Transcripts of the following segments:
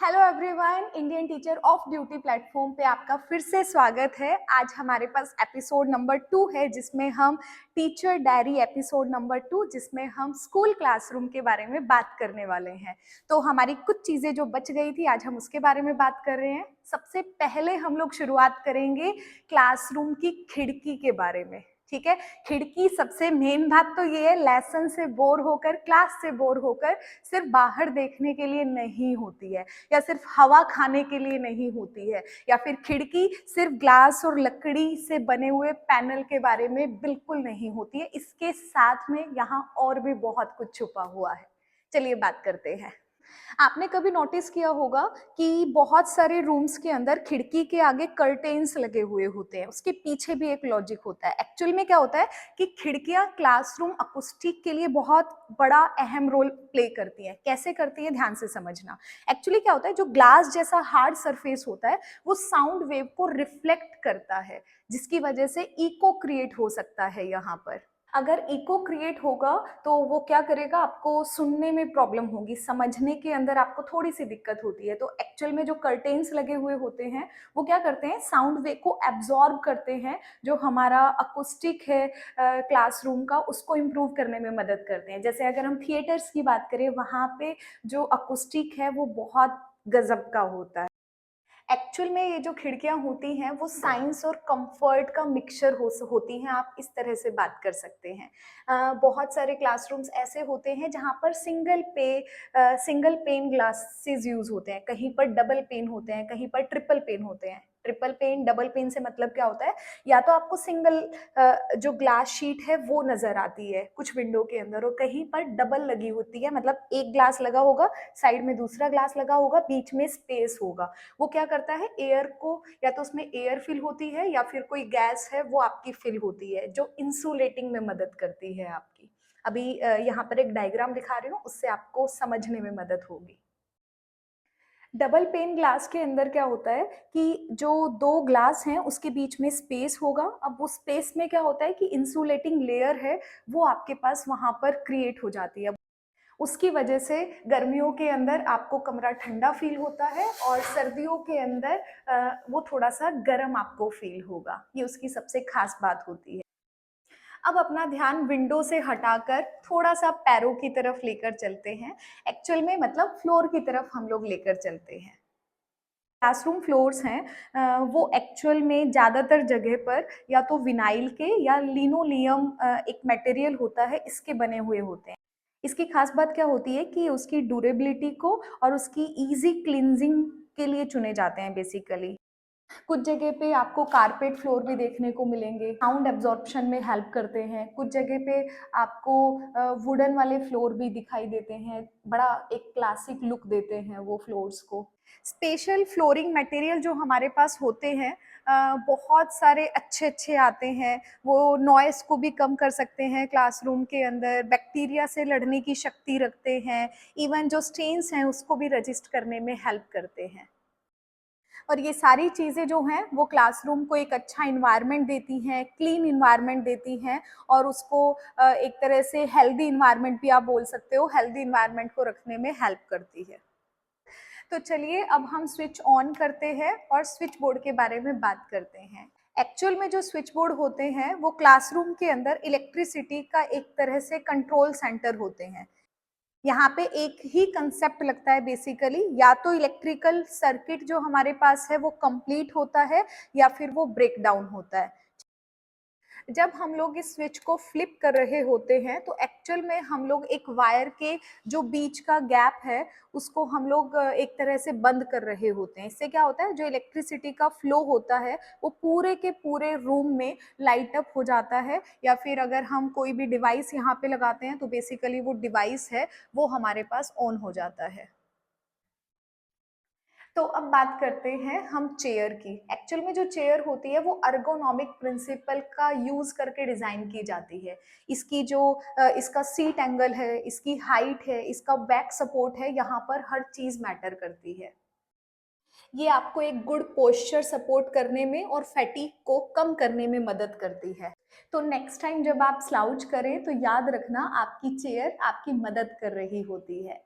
Hello everyone, Indian teacher of duty platform पे आपका फिर से स्वागत है। आज हमारे पास एपिसोड नंबर 2 है जिसमें हम टीचर डायरी एपिसोड नंबर 2 जिसमें हम स्कूल क्लासरूम के बारे में बात करने वाले हैं। तो हमारी कुछ चीज़ें जो बच गई थी आज हम उसके बारे में बात कर रहे हैं। सबसे पहले हम लोग शुरुआत करेंगे क्लासरूम की खिड़की के बारे में। ठीक है, खिड़की सबसे मेन बात तो ये है, लेसन से बोर होकर, क्लास से बोर होकर सिर्फ बाहर देखने के लिए नहीं होती है या सिर्फ हवा खाने के लिए नहीं होती है, या फिर खिड़की सिर्फ ग्लास और लकड़ी से बने हुए पैनल के बारे में बिल्कुल नहीं होती है। इसके साथ में यहाँ और भी बहुत कुछ छुपा हुआ है। चलिए बात करते हैं। आपने कभी नोटिस किया होगा कि बहुत सारे रूम्स के अंदर खिड़की के आगे कर्टेन्स लगे हुए होते हैं। उसके पीछे भी एक लॉजिक होता है। एक्चुअल में क्या होता है कि खिड़कियां क्लासरूम अकॉस्टिक के लिए बहुत बड़ा अहम रोल प्ले करती हैं। कैसे करती हैं, ध्यान से समझना। एक्चुअली क्या होता है, जो ग्लास जैसा हार्ड सरफेस होता है वो साउंड वेव को रिफ्लेक्ट करता है, जिसकी वजह से इको क्रिएट हो सकता है। यहाँ पर अगर इको क्रिएट होगा तो वो क्या करेगा, आपको सुनने में प्रॉब्लम होगी, समझने के अंदर आपको थोड़ी सी दिक्कत होती है। तो एक्चुअल में जो कर्टेन्स लगे हुए होते हैं वो क्या करते हैं, साउंड वेव को एब्जॉर्ब करते हैं। जो हमारा अकोस्टिक है क्लासरूम का, उसको इम्प्रूव करने में मदद करते हैं। जैसे अगर हम थिएटर्स की बात करें, वहाँ पे जो अकोस्टिक है वो बहुत गजब का होता है। एक्चुअल में ये जो खिड़कियां होती हैं वो साइंस और कंफर्ट का मिक्सचर होती हैं। आप इस तरह से बात कर सकते हैं। बहुत सारे क्लासरूम्स ऐसे होते हैं जहाँ पर सिंगल पेन ग्लासेस यूज होते हैं, कहीं पर डबल पेन होते हैं, कहीं पर ट्रिपल पेन होते हैं। ट्रिपल पेन डबल पेन से मतलब क्या होता है, या तो आपको सिंगल जो ग्लास शीट है वो नजर आती है कुछ विंडो के अंदर, और कहीं पर डबल लगी होती है, मतलब एक ग्लास लगा होगा, साइड में दूसरा ग्लास लगा होगा, बीच में स्पेस होगा। वो क्या करता है, एयर को, या तो उसमें एयर फिल होती है या फिर कोई गैस है वो आपकी फिल होती है, जो इंसुलेटिंग में मदद करती है आपकी। अभी यहाँ पर एक डायग्राम दिखा रही हूँ, उससे आपको समझने में मदद होगी। डबल पेन ग्लास के अंदर क्या होता है कि जो दो ग्लास हैं उसके बीच में स्पेस होगा। अब वो स्पेस में क्या होता है कि इंसुलेटिंग लेयर है वो आपके पास वहां पर क्रिएट हो जाती है। उसकी वजह से गर्मियों के अंदर आपको कमरा ठंडा फील होता है और सर्दियों के अंदर वो थोड़ा सा गर्म आपको फील होगा। ये उसकी सबसे खास बात होती है। अब अपना ध्यान विंडो से हटाकर थोड़ा सा पैरों की तरफ लेकर चलते हैं। एक्चुअल में मतलब फ्लोर की तरफ हम लोग लेकर चलते हैं। क्लासरूम फ्लोर्स हैं, वो एक्चुअल में ज़्यादातर जगह पर या तो विनाइल के या लिनोलियम एक मटेरियल होता है, इसके बने हुए होते हैं। इसकी खास बात क्या होती है कि उसकी ड्यूरेबिलिटी को और उसकी इजी क्लींजिंग के लिए चुने जाते हैं बेसिकली। कुछ जगह पे आपको कारपेट फ्लोर भी देखने को मिलेंगे, साउंड एब्जॉर्प्शन में हेल्प करते हैं। कुछ जगह पे आपको वुडन वाले फ्लोर भी दिखाई देते हैं, बड़ा एक क्लासिक लुक देते हैं वो फ्लोर्स को। स्पेशल फ्लोरिंग मटेरियल जो हमारे पास होते हैं बहुत सारे अच्छे अच्छे आते हैं। वो नॉइस को भी कम कर सकते हैं क्लासरूम के अंदर, बैक्टीरिया से लड़ने की शक्ति रखते हैं, इवन जो स्टेन्स हैं उसको भी रजिस्ट करने में हेल्प करते हैं। और ये सारी चीज़ें जो हैं वो क्लासरूम को एक अच्छा इन्वायरमेंट देती हैं, क्लीन इन्वायरमेंट देती हैं, और उसको एक तरह से हेल्दी इन्वायरमेंट भी आप बोल सकते हो, हेल्दी इन्वायरमेंट को रखने में हेल्प करती है। तो चलिए अब हम स्विच ऑन करते हैं और स्विच बोर्ड के बारे में बात करते हैं। एक्चुअल में जो स्विच बोर्ड होते हैं वो क्लासरूम के अंदर इलेक्ट्रिसिटी का एक तरह से कंट्रोल सेंटर होते हैं। यहाँ पे एक ही कंसेप्ट लगता है बेसिकली, या तो इलेक्ट्रिकल सर्किट जो हमारे पास है वो कंप्लीट होता है या फिर वो ब्रेक डाउन होता है। जब हम लोग इस स्विच को फ्लिप कर रहे होते हैं तो एक्चुअल में हम लोग एक वायर के जो बीच का गैप है उसको हम लोग एक तरह से बंद कर रहे होते हैं। इससे क्या होता है, जो इलेक्ट्रिसिटी का फ्लो होता है वो पूरे के पूरे रूम में लाइट अप हो जाता है, या फिर अगर हम कोई भी डिवाइस यहाँ पे लगाते हैं तो बेसिकली वो डिवाइस है वो हमारे पास ऑन हो जाता है। तो अब बात करते हैं हम चेयर की। एक्चुअल में जो चेयर होती है वो अर्गोनॉमिक प्रिंसिपल का यूज करके डिजाइन की जाती है। इसकी जो इसका सीट एंगल है, इसकी हाइट है, इसका बैक सपोर्ट है, यहाँ पर हर चीज मैटर करती है। ये आपको एक गुड पोस्चर सपोर्ट करने में और फैटिग को कम करने में मदद करती है। तो नेक्स्ट टाइम जब आप स्लाउच करें तो याद रखना आपकी चेयर आपकी मदद कर रही होती है।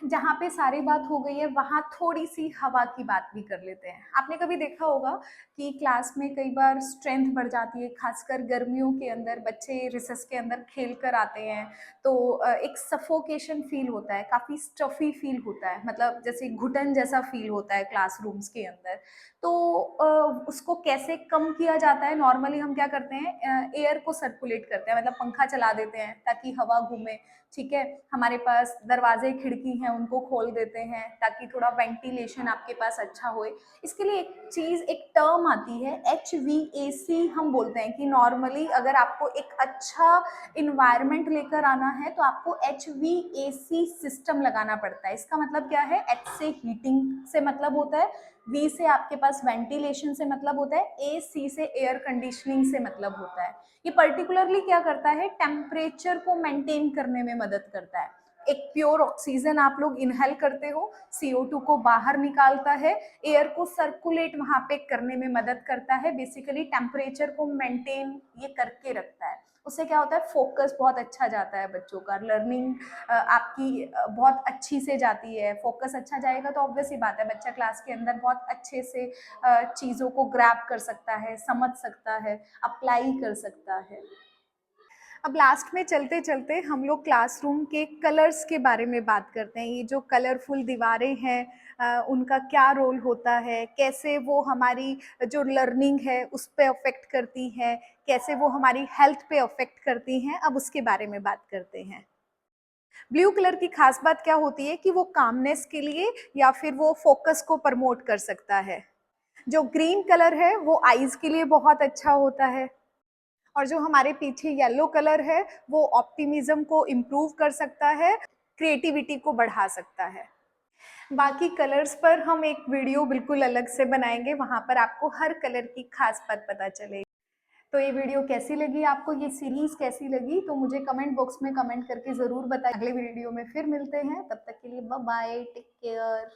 जहाँ पे सारी बात हो गई है वहाँ थोड़ी-सी हवा की बात भी कर लेते हैं। आपने कभी देखा होगा कि क्लास में कई बार स्ट्रेंथ बढ़ जाती है, ख़ासकर गर्मियों के अंदर बच्चे रिसेस के अंदर खेल कर आते हैं, तो एक सफोकेशन फ़ील होता है, काफ़ी स्टफ़ी फ़ील होता है, मतलब जैसे घुटन जैसा फ़ील होता है क्लासरूम्स के अंदर। तो उसको कैसे कम किया जाता है, नॉर्मली हम क्या करते हैं, एयर को सर्कुलेट करते हैं, मतलब पंखा चला देते हैं ताकि हवा घूमे, ठीक है? हमारे पास दरवाजे खिड़की हैं उनको खोल देते हैं ताकि थोड़ा वेंटिलेशन आपके पास अच्छा होए। इसके लिए एक चीज़, एक टर्म आती है HVAC, हम बोलते हैं कि नॉर्मली अगर आपको एक अच्छा इन्वायरमेंट लेकर आना है तो आपको HVAC सिस्टम लगाना पड़ता है। इसका मतलब क्या है? H से हीटिंग से मतलब होता है, V से आपके पास वेंटिलेशन से मतलब होता है, AC से एयर कंडीशनिंग से मतलब होता है। ये पर्टिकुलरली क्या करता है, टेम्परेचर को मेंटेन करने में मदद करता है। एक प्योर ऑक्सीजन आप लोग इनहेल करते हो, CO2 को बाहर निकालता है, एयर को सर्कुलेट वहाँ पे करने में मदद करता है, बेसिकली टेम्परेचर को मेंटेन ये करके रखता है। उससे क्या होता है, फोकस बहुत अच्छा जाता है बच्चों का, लर्निंग आपकी बहुत अच्छी से जाती है। फोकस अच्छा जाएगा तो ऑब्वियस ही बात है बच्चा क्लास के अंदर बहुत अच्छे से चीज़ों को ग्रैब कर सकता है, समझ सकता है, अप्लाई कर सकता है। अब लास्ट में चलते चलते हम लोग क्लासरूम के कलर्स के बारे में बात करते हैं। ये जो कलरफुल दीवारें हैं, उनका क्या रोल होता है, कैसे वो हमारी जो लर्निंग है उस पे अफेक्ट करती हैं, कैसे वो हमारी हेल्थ पे अफेक्ट करती हैं, अब उसके बारे में बात करते हैं। ब्लू कलर की खास बात क्या होती है कि वो कामनेस के लिए या फिर वो फोकस को प्रमोट कर सकता है। जो ग्रीन कलर है वो आईज के लिए बहुत अच्छा होता है, और जो हमारे पीछे येलो कलर है वो ऑप्टिमिज्म को इम्प्रूव कर सकता है, क्रिएटिविटी को बढ़ा सकता है। बाकी कलर्स पर हम एक वीडियो बिल्कुल अलग से बनाएंगे, वहां पर आपको हर कलर की खास बात पता चलेगी। तो ये वीडियो कैसी लगी आपको, ये सीरीज कैसी लगी, तो मुझे कमेंट बॉक्स में कमेंट करके जरूर बताएं। अगले वीडियो में फिर मिलते हैं, तब तक के लिए बाय बाय, टेक केयर।